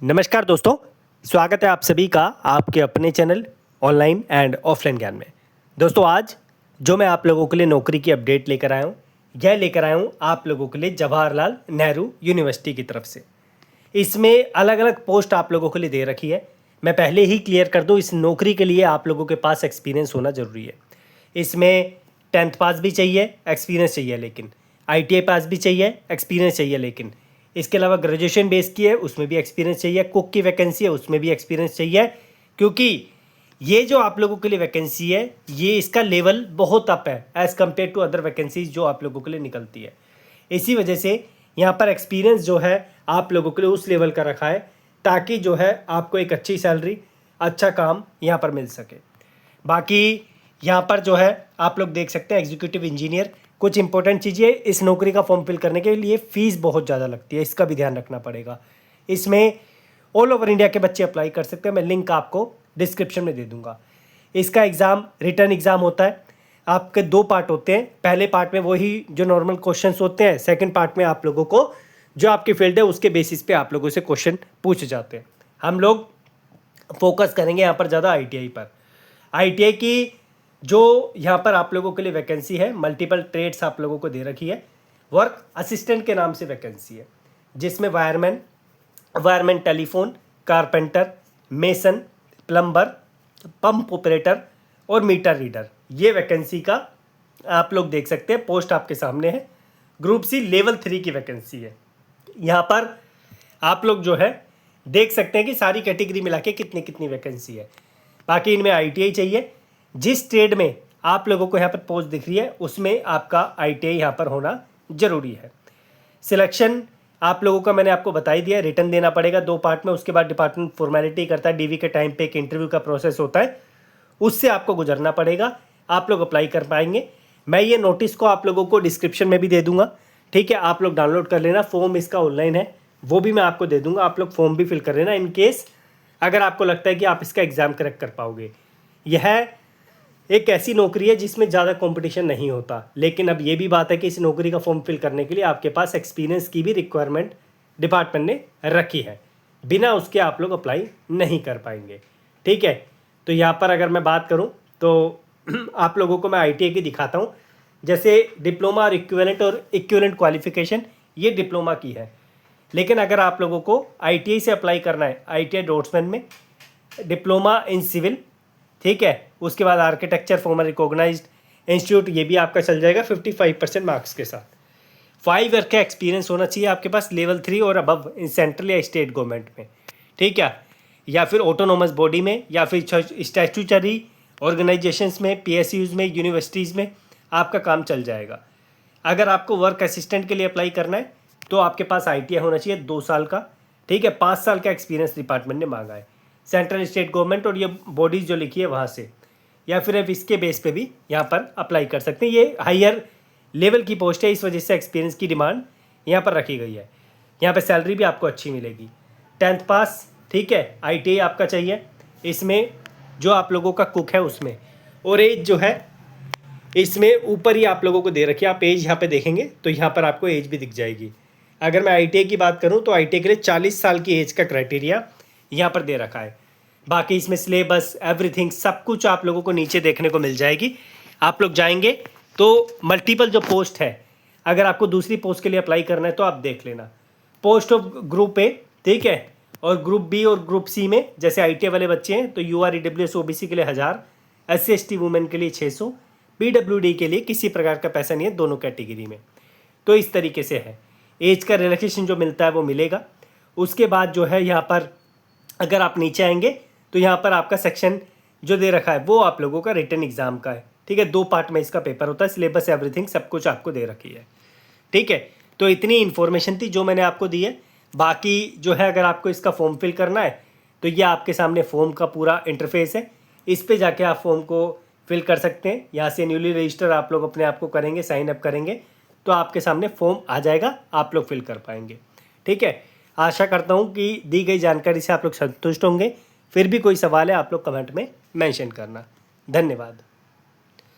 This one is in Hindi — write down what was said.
नमस्कार दोस्तों, स्वागत है आप सभी का आपके अपने चैनल ऑनलाइन एंड ऑफलाइन ज्ञान में। दोस्तों आज जो मैं आप लोगों के लिए नौकरी की अपडेट लेकर आया हूँ, यह लेकर आया हूँ आप लोगों के लिए जवाहरलाल नेहरू यूनिवर्सिटी की तरफ से। इसमें अलग अलग पोस्ट आप लोगों के लिए दे रखी है। मैं पहले ही क्लियर कर दूँ, इस नौकरी के लिए आप लोगों के पास एक्सपीरियंस होना ज़रूरी है। इसमें 10th पास भी चाहिए, एक्सपीरियंस चाहिए, लेकिन ITI पास भी चाहिए, एक्सपीरियंस चाहिए, लेकिन इसके अलावा ग्रेजुएशन बेस की है उसमें भी एक्सपीरियंस चाहिए, कुक की वैकेंसी है उसमें भी एक्सपीरियंस चाहिए, क्योंकि ये जो आप लोगों के लिए वैकेंसी है ये इसका लेवल बहुत अप है as compare to other vacancies जो आप लोगों के लिए निकलती है। इसी वजह से यहाँ पर एक्सपीरियंस जो है आप लोगों के लिए उस लेवल का रखा है ताकि जो है आपको एक अच्छी सैलरी, अच्छा काम यहाँ पर मिल सके। बाकी यहाँ पर जो है आप लोग देख सकते हैं एग्जीक्यूटिव इंजीनियर। कुछ इंपॉर्टेंट चीज़ें, इस नौकरी का फॉर्म फिल करने के लिए फ़ीस बहुत ज़्यादा लगती है, इसका भी ध्यान रखना पड़ेगा। इसमें ऑल ओवर इंडिया के बच्चे अप्लाई कर सकते हैं, मैं लिंक आपको डिस्क्रिप्शन में दे दूँगा। इसका एग्ज़ाम रिटर्न एग्ज़ाम होता है, आपके 2 पार्ट होते हैं। पहले पार्ट में वही जो नॉर्मल क्वेश्चंस होते हैं, सेकंड पार्ट में आप लोगों को जो आपकी फील्ड है उसके बेसिस पे आप लोगों से क्वेश्चन पूछे जाते हैं। हम लोग फोकस करेंगे यहाँ पर ज़्यादा ITI पर। ITI की जो यहाँ पर आप लोगों के लिए वैकेंसी है, मल्टीपल ट्रेड्स आप लोगों को दे रखी है। वर्क असिस्टेंट के नाम से वैकेंसी है, जिसमें wireman, telephone, carpenter, mason, plumber, pump operator और मीटर रीडर, ये वैकेंसी का आप लोग देख सकते हैं। पोस्ट आपके सामने है। ग्रुप C लेवल 3 की वैकेंसी है। यहाँ पर आप लोग जो है देख सकते हैं कि सारी कैटेगरी मिला के कितनी वैकेंसी है। बाकी इनमें ITI चाहिए। जिस ट्रेड में आप लोगों को यहाँ पर पोस्ट दिख रही है उसमें आपका ITI यहाँ पर होना ज़रूरी है। सिलेक्शन आप लोगों का मैंने आपको बता ही दिया, रिटर्न देना पड़ेगा 2 पार्ट में। उसके बाद डिपार्टमेंट फॉर्मेलिटी करता है, DV के टाइम पे एक इंटरव्यू का प्रोसेस होता है, उससे आपको गुजरना पड़ेगा, आप लोग अप्लाई कर पाएंगे। मैं ये नोटिस को आप लोगों को डिस्क्रिप्शन में भी दे दूंगा, ठीक है, आप लोग डाउनलोड कर लेना। फॉर्म इसका ऑनलाइन है, वो भी मैं आपको दे दूंगा, आप लोग फॉर्म भी फिल कर लेना इन केस अगर आपको लगता है कि आप इसका एग्ज़ाम क्रैक कर पाओगे। यह एक ऐसी नौकरी है जिसमें ज़्यादा कंपटीशन नहीं होता, लेकिन अब ये भी बात है कि इस नौकरी का फॉर्म फिल करने के लिए आपके पास एक्सपीरियंस की भी रिक्वायरमेंट डिपार्टमेंट ने रखी है। बिना उसके आप लोग अप्लाई नहीं कर पाएंगे, ठीक है। तो यहाँ पर अगर मैं बात करूँ तो आप लोगों को मैं ITI की दिखाता हूँ। जैसे डिप्लोमा और इक्विवेलेंट क्वालिफिकेशन ये डिप्लोमा की है, लेकिन अगर आप लोगों को ITI से अप्लाई करना है, ITI ड्राफ्ट्समैन में डिप्लोमा इन सिविल, ठीक है, उसके बाद आर्किटेक्चर फॉर्म रिकॉग्नाइज्ड इंस्टीट्यूट, ये भी आपका चल जाएगा 55% मार्क्स के साथ। 5 ईयर का एक्सपीरियंस होना चाहिए आपके पास लेवल 3 और अबव इन सेंट्रल या स्टेट गवर्नमेंट में, ठीक है, या फिर ऑटोनोमस बॉडी में, या फिर स्टैट्यूटरी ऑर्गेनाइजेशंस में, PSUs में, यूनिवर्सिटीज़ में आपका काम चल जाएगा। अगर आपको वर्क असिस्टेंट के लिए अप्लाई करना है तो आपके पास ITI होना चाहिए 2 साल का, ठीक है। 5 साल का एक्सपीरियंस डिपार्टमेंट ने मांगा है, सेंट्रल स्टेट गवर्नमेंट और ये बॉडीज़ जो लिखी है वहाँ से, या फिर अब इसके बेस पे भी यहाँ पर अप्लाई कर सकते हैं। ये हायर लेवल की पोस्ट है, इस वजह से एक्सपीरियंस की डिमांड यहाँ पर रखी गई है। यहाँ पर सैलरी भी आपको अच्छी मिलेगी। 10th पास, ठीक है, ITI आपका चाहिए। इसमें जो आप लोगों का कुक है उसमें, और एज जो है इसमें ऊपर ही आप लोगों को दे रखी है। आप एज यहाँ पे देखेंगे तो यहाँ पर आपको एज भी दिख जाएगी। अगर मैं ITI की बात करूँ तो ITI के लिए 40 साल की एज का क्राइटेरिया यहाँ पर दे रखा है। बाकी इसमें सिलेबस, एवरीथिंग, सब कुछ आप लोगों को नीचे देखने को मिल जाएगी। आप लोग जाएंगे तो मल्टीपल जो पोस्ट है, अगर आपको दूसरी पोस्ट के लिए अप्लाई करना है तो आप देख लेना। पोस्ट ऑफ ग्रुप A, ठीक है, और ग्रुप B और ग्रुप C में जैसे ITI वाले बच्चे हैं तो UR EWS OBC के लिए 1000, SC ST वुमेन के लिए 600, PWD के लिए किसी प्रकार का पैसा नहीं है दोनों कैटेगरी में। तो इस तरीके से है, एज का रिलैक्सेशन जो मिलता है वो मिलेगा। उसके बाद जो है यहाँ पर अगर आप नीचे आएंगे तो यहाँ पर आपका सेक्शन जो दे रखा है वो आप लोगों का रिटर्न एग्ज़ाम का है, ठीक है। 2 पार्ट में इसका पेपर होता है, सिलेबस, एवरीथिंग सब कुछ आपको दे रखी है, ठीक है। तो इतनी इन्फॉर्मेशन थी जो मैंने आपको दी है। बाकी जो है अगर आपको इसका फॉर्म फिल करना है तो ये आपके सामने फॉर्म का पूरा इंटरफेस है, इस पर जाके आप फॉर्म को फिल कर सकते हैं। यहाँ से न्यूली रजिस्टर आप लोग अपने आप को करेंगे, साइन अप करेंगे तो आपके सामने फॉर्म आ जाएगा, आप लोग फिल कर पाएंगे, ठीक है। आशा करता हूँ कि दी गई जानकारी से आप लोग संतुष्ट होंगे। फिर भी कोई सवाल है आप लोग कमेंट में मेंशन करना। धन्यवाद।